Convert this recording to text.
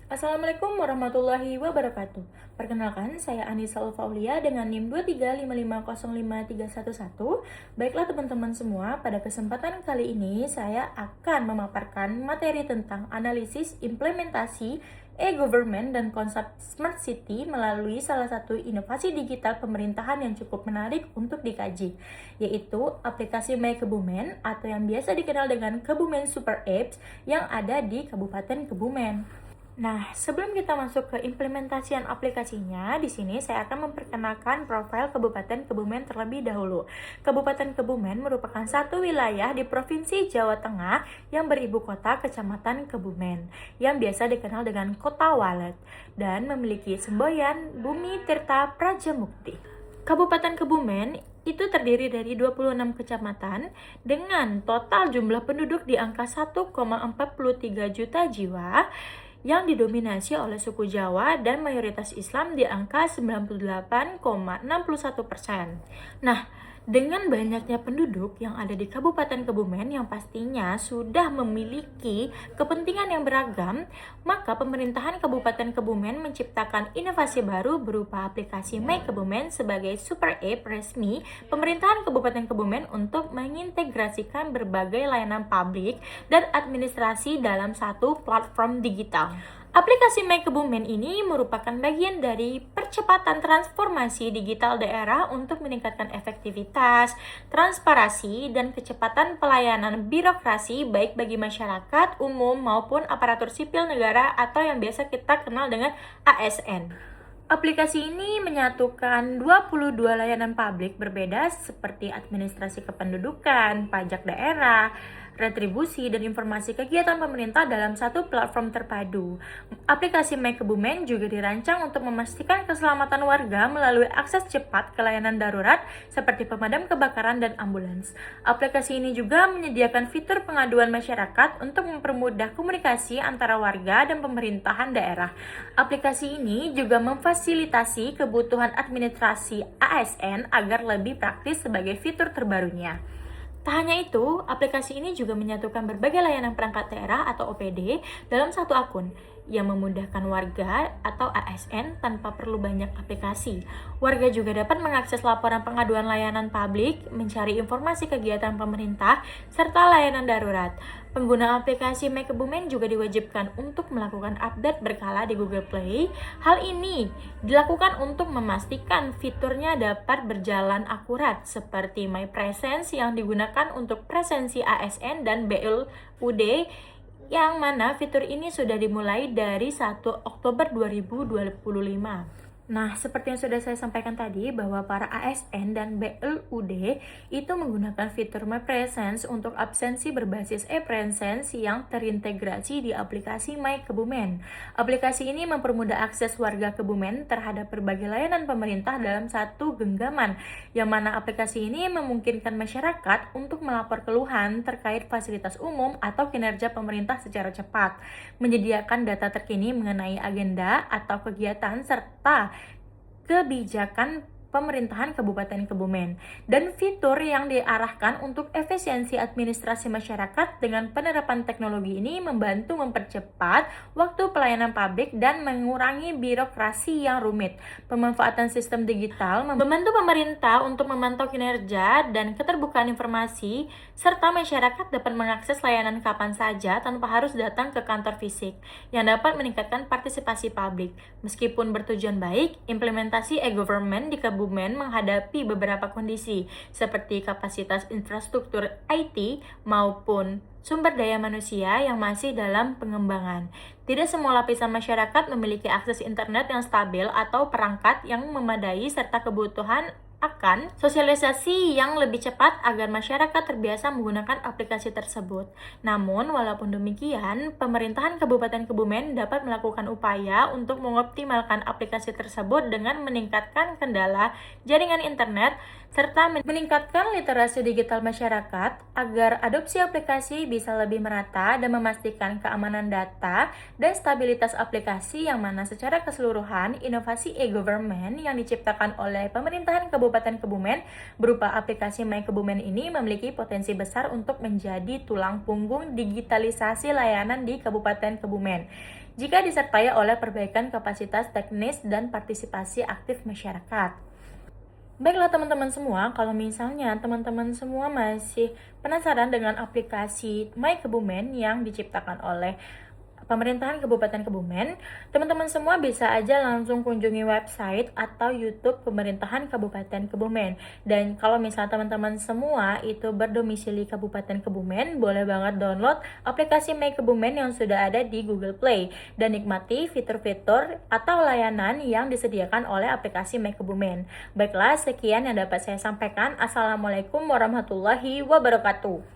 Assalamualaikum warahmatullahi wabarakatuh. Perkenalkan, saya Anissa Ulfaulia dengan NIM 235505311. Baiklah teman-teman semua, pada kesempatan kali ini saya akan memaparkan materi tentang analisis implementasi e-government dan konsep smart city melalui salah satu inovasi digital pemerintahan yang cukup menarik untuk dikaji, yaitu aplikasi My Kebumen atau yang biasa dikenal dengan Kebumen Super Apps yang ada di Kabupaten Kebumen. Nah, sebelum kita masuk ke implementasian aplikasinya, di sini saya akan memperkenalkan profil Kabupaten Kebumen terlebih dahulu. Kabupaten Kebumen merupakan satu wilayah di Provinsi Jawa Tengah yang beribu kota Kecamatan Kebumen, yang biasa dikenal dengan Kota Walet, dan memiliki semboyan Bumi Tirta Prajamukti. Kabupaten Kebumen itu terdiri dari 26 kecamatan dengan total jumlah penduduk di angka 1,43 juta jiwa yang didominasi oleh suku Jawa dan mayoritas Islam di angka 98,61%. Nah, dengan banyaknya penduduk yang ada di Kabupaten Kebumen yang pastinya sudah memiliki kepentingan yang beragam, maka pemerintahan Kabupaten Kebumen menciptakan inovasi baru berupa aplikasi My Kebumen sebagai super app resmi pemerintahan Kabupaten Kebumen untuk mengintegrasikan berbagai layanan publik dan administrasi dalam satu platform digital. Aplikasi My Kebumen ini merupakan bagian dari percepatan transformasi digital daerah untuk meningkatkan efektivitas, transparansi, dan kecepatan pelayanan birokrasi baik bagi masyarakat umum maupun aparatur sipil negara atau yang biasa kita kenal dengan ASN. Aplikasi ini menyatukan 22 layanan publik berbeda seperti administrasi kependudukan, pajak daerah, retribusi, dan informasi kegiatan pemerintah dalam satu platform terpadu. Aplikasi My Kebumen juga dirancang untuk memastikan keselamatan warga melalui akses cepat ke layanan darurat seperti pemadam kebakaran dan ambulans. Aplikasi ini juga menyediakan fitur pengaduan masyarakat untuk mempermudah komunikasi antara warga dan pemerintahan daerah. Aplikasi ini juga memfasilitasi kebutuhan administrasi ASN agar lebih praktis sebagai fitur terbarunya. Tak hanya itu, aplikasi ini juga menyatukan berbagai layanan perangkat daerah atau OPD dalam satu akun yang memudahkan warga atau ASN tanpa perlu banyak aplikasi. Warga juga dapat mengakses laporan pengaduan layanan publik, mencari informasi kegiatan pemerintah, serta layanan darurat. Pengguna aplikasi My Kebumen juga diwajibkan untuk melakukan update berkala di Google Play. Hal ini dilakukan untuk memastikan fiturnya dapat berjalan akurat, seperti My Presence yang digunakan untuk presensi ASN dan BLUD, yang mana fitur ini sudah dimulai dari 1 Oktober 2025. Nah, seperti yang sudah saya sampaikan tadi, bahwa para ASN dan BLUD itu menggunakan fitur My Presence untuk absensi berbasis e-presence yang terintegrasi di aplikasi My Kebumen. Aplikasi ini mempermudah akses warga Kebumen terhadap berbagai layanan pemerintah dalam satu genggaman, yang mana aplikasi ini memungkinkan masyarakat untuk melapor keluhan terkait fasilitas umum atau kinerja pemerintah secara cepat, menyediakan data terkini mengenai agenda atau kegiatan serta kebijakan pemerintahan Kabupaten Kebumen, dan fitur yang diarahkan untuk efisiensi administrasi masyarakat dengan penerapan teknologi ini membantu mempercepat waktu pelayanan publik dan mengurangi birokrasi yang rumit. Pemanfaatan sistem digital membantu pemerintah untuk memantau kinerja dan keterbukaan informasi, serta masyarakat dapat mengakses layanan kapan saja tanpa harus datang ke kantor fisik, yang dapat meningkatkan partisipasi publik. Meskipun bertujuan baik, implementasi e-government di Kebumen menghadapi beberapa kondisi seperti kapasitas infrastruktur IT maupun sumber daya manusia yang masih dalam pengembangan. Tidak semua lapisan masyarakat memiliki akses internet yang stabil atau perangkat yang memadai serta kebutuhan akan sosialisasi yang lebih cepat agar masyarakat terbiasa menggunakan aplikasi tersebut. Namun, walaupun demikian, pemerintahan Kabupaten Kebumen dapat melakukan upaya untuk mengoptimalkan aplikasi tersebut dengan meningkatkan kendala jaringan internet serta meningkatkan literasi digital masyarakat agar adopsi aplikasi bisa lebih merata dan memastikan keamanan data dan stabilitas aplikasi, yang mana secara keseluruhan inovasi e-government yang diciptakan oleh pemerintahan Kabupaten Kebumen berupa aplikasi My Kebumen ini memiliki potensi besar untuk menjadi tulang punggung digitalisasi layanan di Kabupaten Kebumen. jika disertai oleh perbaikan kapasitas teknis dan partisipasi aktif masyarakat. Baiklah teman-teman semua, kalau misalnya teman-teman semua masih penasaran dengan aplikasi My Kebumen yang diciptakan oleh Pemerintahan Kabupaten Kebumen, teman-teman semua bisa aja langsung kunjungi website atau YouTube Pemerintahan Kabupaten Kebumen. Dan kalau misalnya teman-teman semua itu berdomisili Kabupaten Kebumen, boleh banget download aplikasi My Kebumen yang sudah ada di Google Play dan nikmati fitur-fitur atau layanan yang disediakan oleh aplikasi My Kebumen. Baiklah, sekian yang dapat saya sampaikan. Assalamualaikum warahmatullahi wabarakatuh.